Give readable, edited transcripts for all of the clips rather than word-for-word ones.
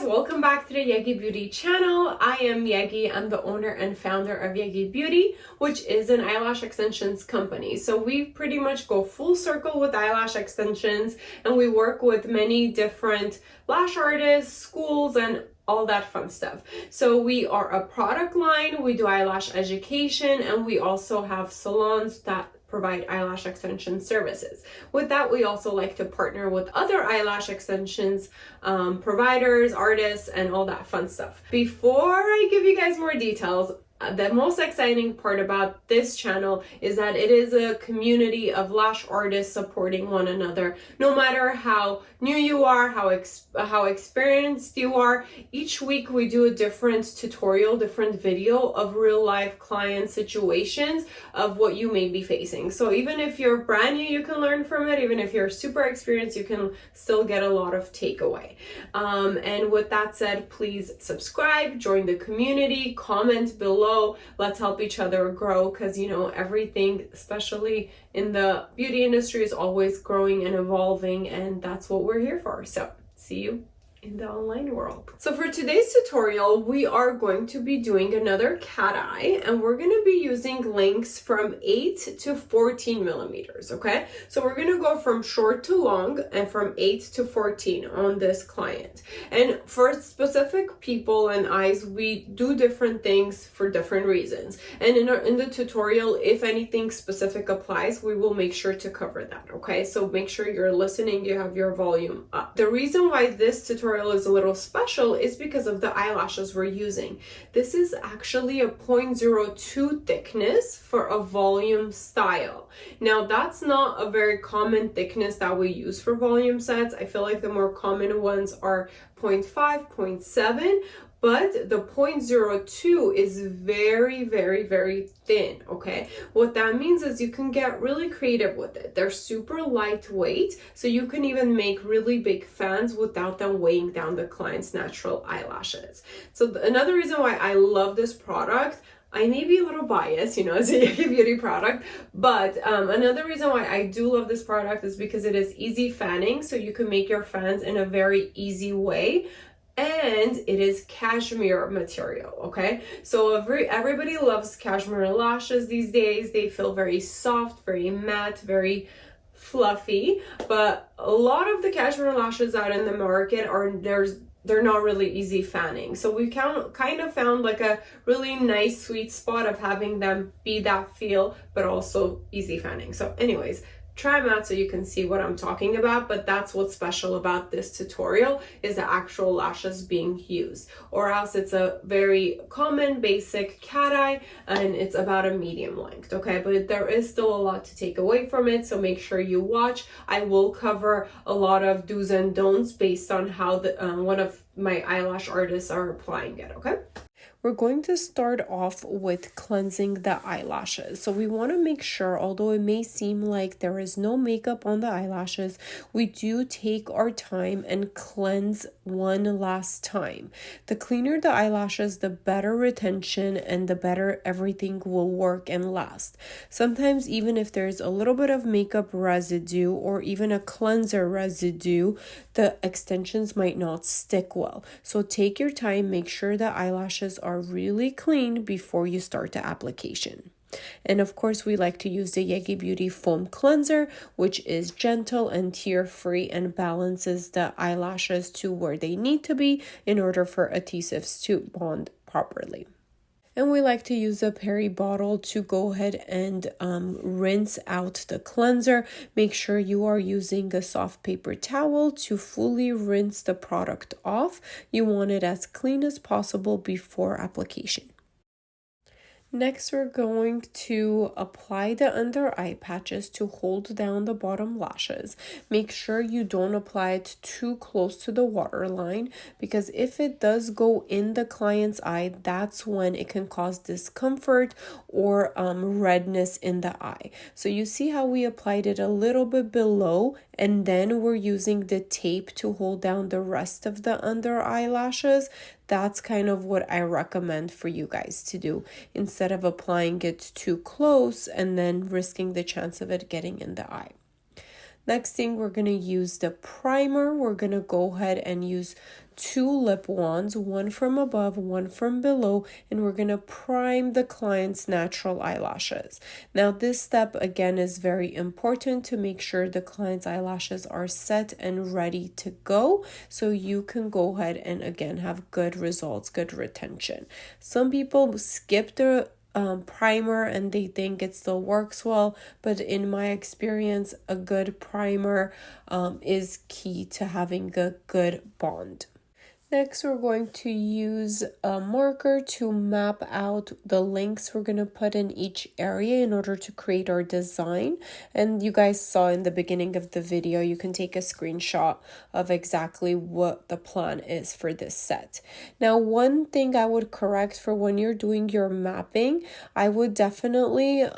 welcome back to the Yegi Beauty channel. I am Yegi. I'm the owner and founder of Yegi Beauty, which is an eyelash extensions company. So we pretty much go full circle with eyelash extensions, and we work with many different lash artists, schools, and all that fun stuff. So we are a product line, we do eyelash education, and we also have salons that provide eyelash extension services. With that, we also like to partner with other eyelash extensions providers, artists, and all that fun stuff. Before I give you guys more details, the most exciting part about this channel is that it is a community of lash artists supporting one another. No matter how new you are, how experienced you are, each week we do a different tutorial, different video of real life client situations of what you may be facing. So even if you're brand new, you can learn from it. Even if you're super experienced, you can still get a lot of takeaway. And with that said, please subscribe, join the community, comment below. Let's help each other grow, because you know, everything, especially in the beauty industry, is always growing and evolving, and that's what we're here for. So see you in the online world. So for today's tutorial, we are going to be doing another cat eye, and we're going to be using lengths from 8 to 14 millimeters. Okay, so we're going to go from short to long and from 8 to 14 on this client. And for specific people and eyes, we do different things for different reasons, and in the tutorial, if anything specific applies, we will make sure to cover that. Okay, so make sure you're listening, you have your volume up. The reason why this tutorial is a little special is because of the eyelashes we're using. This is actually a 0.02 thickness for a volume style. Now that's not a very common thickness that we use for volume sets. I feel like the more common ones are 0.5, 0.7, but the 0.02 is very, very, very thin. Okay, what that means is you can get really creative with it. They're super lightweight, so you can even make really big fans without them weighing down the client's natural eyelashes. So another reason why I love this product, I may be a little biased, you know, it's a Yegi Beauty product, but another reason why I do love this product is because it is easy fanning, so you can make your fans in a very easy way. And it is cashmere material. Okay, so everybody loves cashmere lashes these days. They feel very soft, very matte, very fluffy, but a lot of the cashmere lashes out in the market they're not really easy fanning. So we kind of found like a really nice sweet spot of having them be that feel, but also easy fanning. So anyways, try them out so you can see what I'm talking about, but that's what's special about this tutorial, is the actual lashes being used, or else it's a very common basic cat eye and it's about a medium length. Okay, but there is still a lot to take away from it, so make sure you watch. I will cover a lot of do's and don'ts based on how one of my eyelash artists are applying it. Okay, we're going to start off with cleansing the eyelashes. So we want to make sure, although it may seem like there is no makeup on the eyelashes, we do take our time and cleanse one last time. The cleaner the eyelashes, the better retention and the better everything will work and last. Sometimes even if there's a little bit of makeup residue or even a cleanser residue, the extensions might not stick well. So take your time, make sure the eyelashes are really clean before you start the application. And of course, we like to use the Yegi Beauty foam cleanser, which is gentle and tear-free and balances the eyelashes to where they need to be in order for adhesives to bond properly. And we like to use a peri bottle to go ahead and rinse out the cleanser. Make sure you are using a soft paper towel to fully rinse the product off. You want it as clean as possible before application. Next, we're going to apply the under eye patches to hold down the bottom lashes. Make sure you don't apply it too close to the waterline, because if it does go in the client's eye, that's when it can cause discomfort or redness in the eye. So you see how we applied it a little bit below, and then we're using the tape to hold down the rest of the under eyelashes. That's kind of what I recommend for you guys to do, instead of applying it too close and then risking the chance of it getting in the eye. Next thing, we're going to use the primer. We're going to go ahead and use 2 lip wands, one from above, one from below, and we're going to prime the client's natural eyelashes. Now, this step again is very important to make sure the client's eyelashes are set and ready to go, so you can go ahead and again have good results, good retention. Some people skip the primer and they think it still works well, but in my experience, a good primer is key to having a good bond. Next, we're going to use a marker to map out the links we're going to put in each area in order to create our design. And you guys saw in the beginning of the video, you can take a screenshot of exactly what the plan is for this set. Now, one thing I would correct for when you're doing your mapping, I would definitely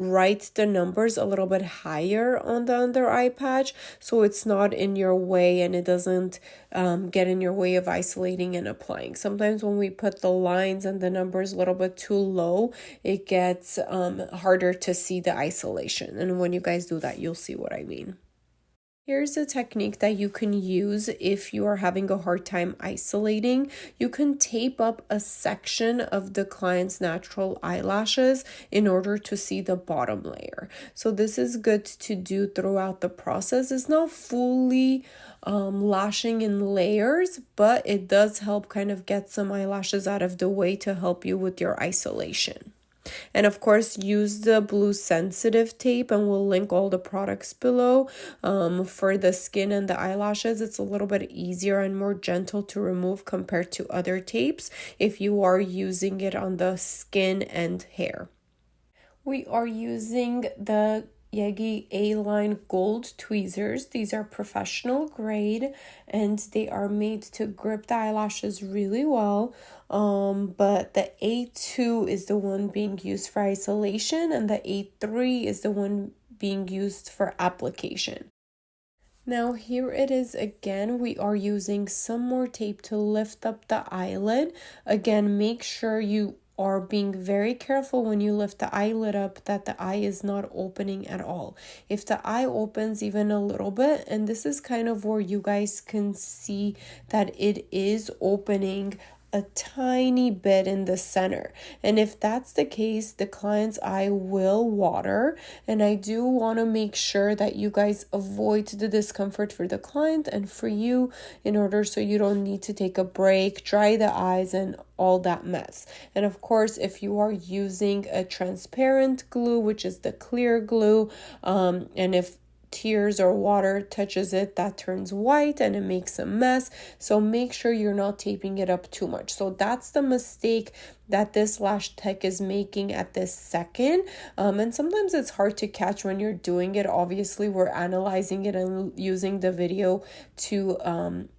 write the numbers a little bit higher on the under eye patch so it's not in your way and it doesn't get in your way of isolating and applying. Sometimes when we put the lines and the numbers a little bit too low, it gets harder to see the isolation. And when you guys do that, you'll see what I mean. Here's a technique that you can use if you are having a hard time isolating. You can tape up a section of the client's natural eyelashes in order to see the bottom layer. So this is good to do throughout the process. It's not fully lashing in layers, but it does help kind of get some eyelashes out of the way to help you with your isolation. And of course, use the blue sensitive tape, and we'll link all the products below. For the skin and the eyelashes, it's a little bit easier and more gentle to remove compared to other tapes if you are using it on the skin and hair. We are using the Yegi A-Line Gold Tweezers. These are professional grade and they are made to grip the eyelashes really well. But the A2 is the one being used for isolation and the A3 is the one being used for application. Now here it is again. We are using some more tape to lift up the eyelid. Again, make sure you are being very careful when you lift the eyelid up that the eye is not opening at all. If the eye opens even a little bit, and this is kind of where you guys can see that it is opening a tiny bit in the center, and if that's the case, the client's eye will water, and I do want to make sure that you guys avoid the discomfort for the client and for you in order so you don't need to take a break, dry the eyes and all that mess. And of course, if you are using a transparent glue, which is the clear glue, and if tears or water touches it, that turns white and it makes a mess. So make sure you're not taping it up too much. So that's the mistake that this lash tech is making at this second. And sometimes it's hard to catch when you're doing it. Obviously, we're analyzing it and using the video to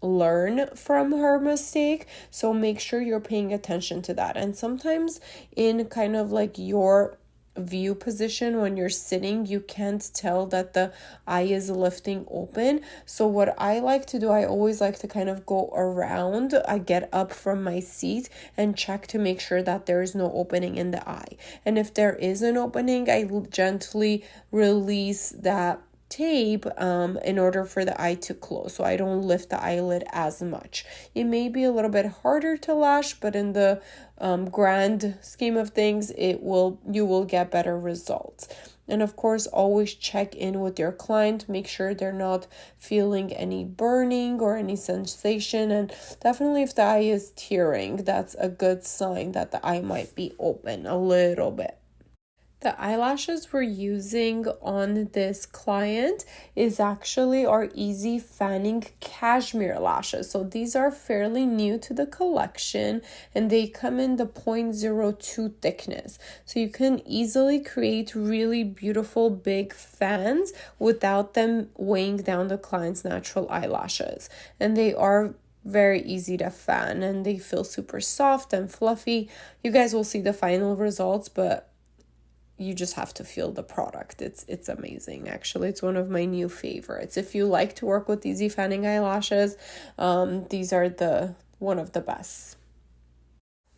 learn from her mistake. So make sure you're paying attention to that. And sometimes in kind of like your view position when you're sitting, you can't tell that the eye is lifting open. So what I like to do, I always like to kind of go around. I get up from my seat and check to make sure that there is no opening in the eye. And if there is an opening, I gently release that tape in order for the eye to close, so I don't lift the eyelid as much. It may be a little bit harder to lash, but in the grand scheme of things, you will get better results. And of course, always check in with your client, make sure they're not feeling any burning or any sensation, and definitely if the eye is tearing, that's a good sign that the eye might be open a little bit. The eyelashes we're using on this client is actually our Easy Fanning Cashmere lashes. So these are fairly new to the collection and they come in the 0.02 thickness. So you can easily create really beautiful big fans without them weighing down the client's natural eyelashes. And they are very easy to fan and they feel super soft and fluffy. You guys will see the final results, but you just have to feel the product. It's amazing. Actually, it's one of my new favorites. If you like to work with Easy Fanning eyelashes, these are one of the best.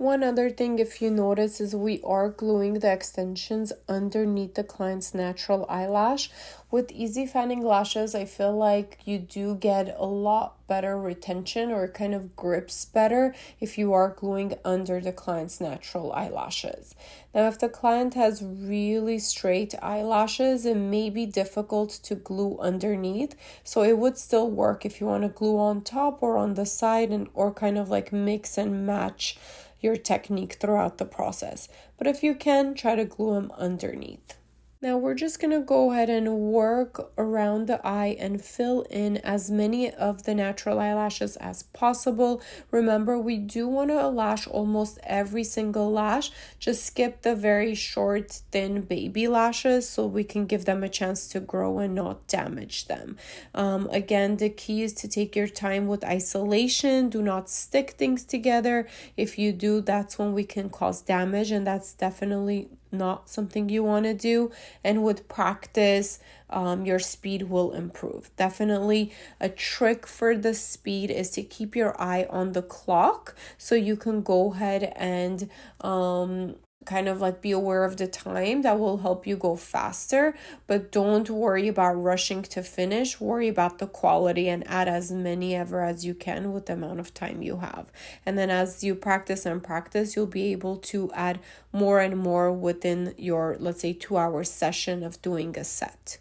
One other thing, if you notice, is we are gluing the extensions underneath the client's natural eyelash. With Easy Fanning Lashes, I feel like you do get a lot better retention, or kind of grips better if you are gluing under the client's natural eyelashes. Now, if the client has really straight eyelashes, it may be difficult to glue underneath, so it would still work if you want to glue on top or on the side, and or kind of like mix and match your technique throughout the process. But if you can, try to glue them underneath. Now we're just going to go ahead and work around the eye and fill in as many of the natural eyelashes as possible. Remember, we do want to lash almost every single lash. Just skip the very short, thin baby lashes so we can give them a chance to grow and not damage them. Again, the key is to take your time with isolation. Do not stick things together. If you do, that's when we can cause damage, and that's definitely not something you want to do. And with practice, your speed will improve. Definitely a trick for the speed is to keep your eye on the clock, so you can go ahead and kind of like be aware of the time. That will help you go faster, but don't worry about rushing to finish. Worry about the quality and add as many ever as you can with the amount of time you have. And then as you practice and practice, you'll be able to add more and more within your, let's say, 2-hour session of doing a set.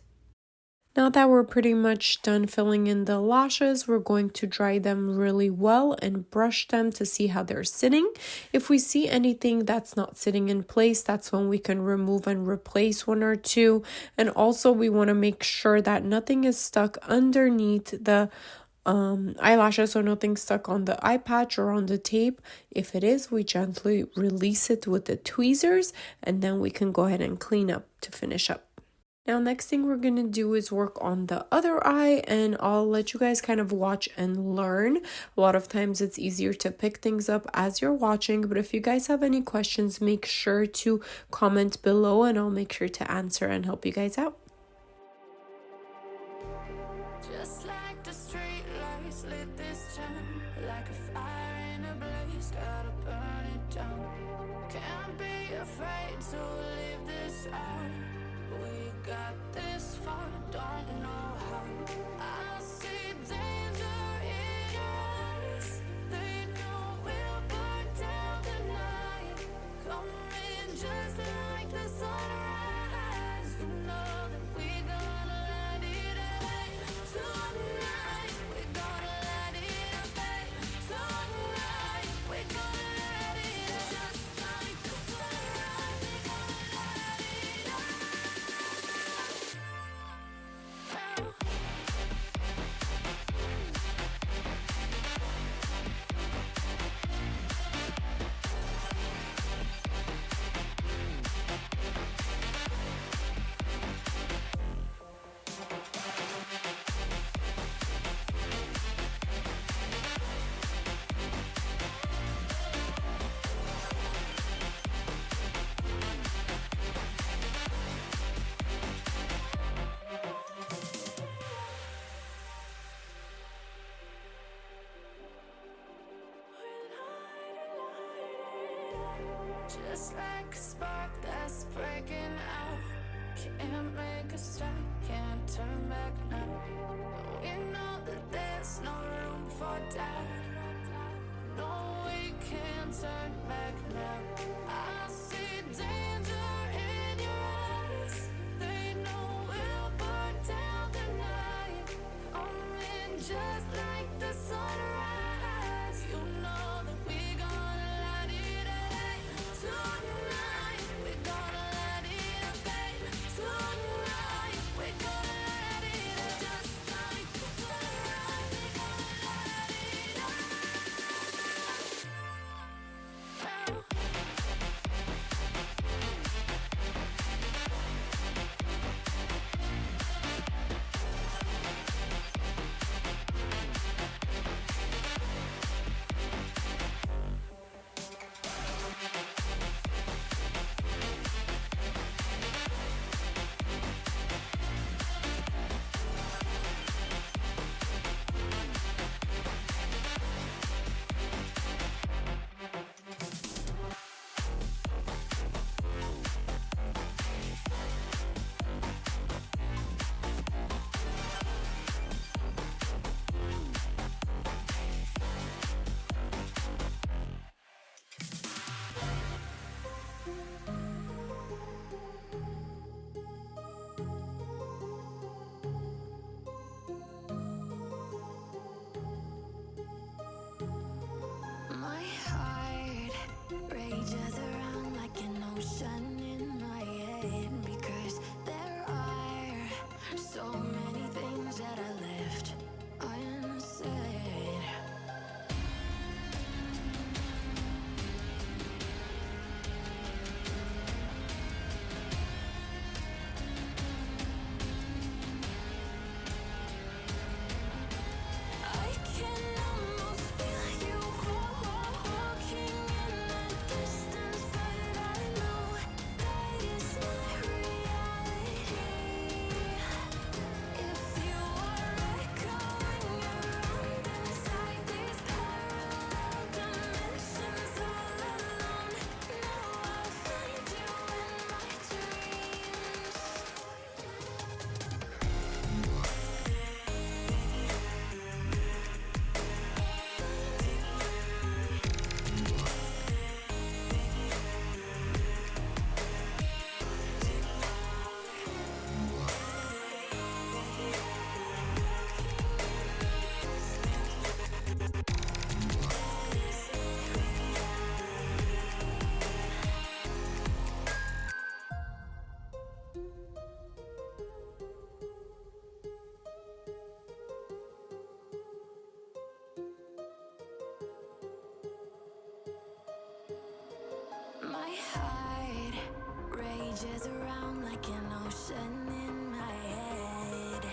Now that we're pretty much done filling in the lashes, we're going to dry them really well and brush them to see how they're sitting. If we see anything that's not sitting in place, that's when we can remove and replace one or two. And also we want to make sure that nothing is stuck underneath the eyelashes, or nothing stuck on the eye patch or on the tape. If it is, we gently release it with the tweezers, and then we can go ahead and clean up to finish up. Now, next thing we're going to do is work on the other eye, and I'll let you guys kind of watch and learn. A lot of times it's easier to pick things up as you're watching, but if you guys have any questions, make sure to comment below and I'll make sure to answer and help you guys out. Just like the street lights lit this town, like a fire in a blaze, gotta burn it down. Can't be afraid to leave this out. We got this far, don't know how. I see danger in your eyes. They know we'll burn down the night. Coming just like the sunrise. You know that we gonna let it rain. Tonight, we gonna let it rain. Tonight, we gonna let it rain. Just like the sunrise, we gonna let it rain. Just like a spark that's breaking out. Can't make a stop, can't turn back now. We know that there's no room for doubt. No, we can't turn back now. I see danger in your eyes. They know we'll burn down the night. Coming just like the sunrise. You know that we gonna let it rain. Tonight, we gonna let it rain. Tonight, we gonna let it rain. Just like the sunrise, we gonna let it rain. in my head.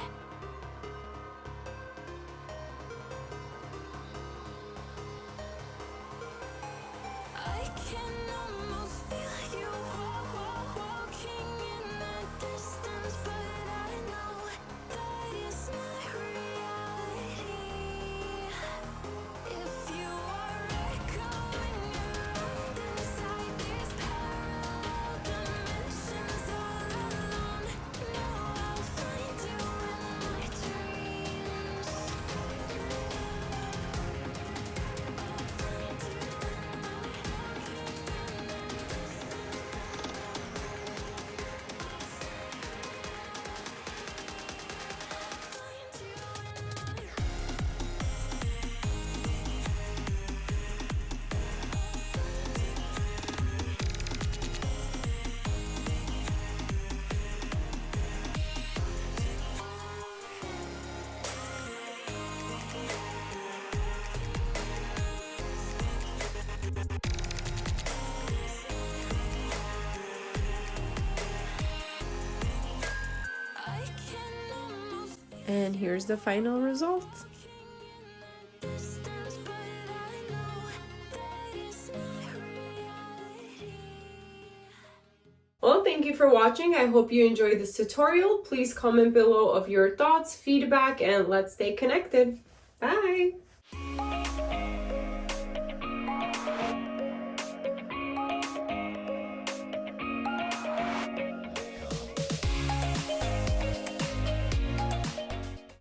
I can almost feel you walking in the distance, but I know that it's not reality. If you are echoing around inside these parallel dimensions all alone, know I'll find you in my dreams. I can almost And here's the final result. distance, but I know that it's not reality. Well, thank you for watching. I hope you enjoyed this tutorial. Please comment below of your thoughts, feedback, and let's stay connected. Bye!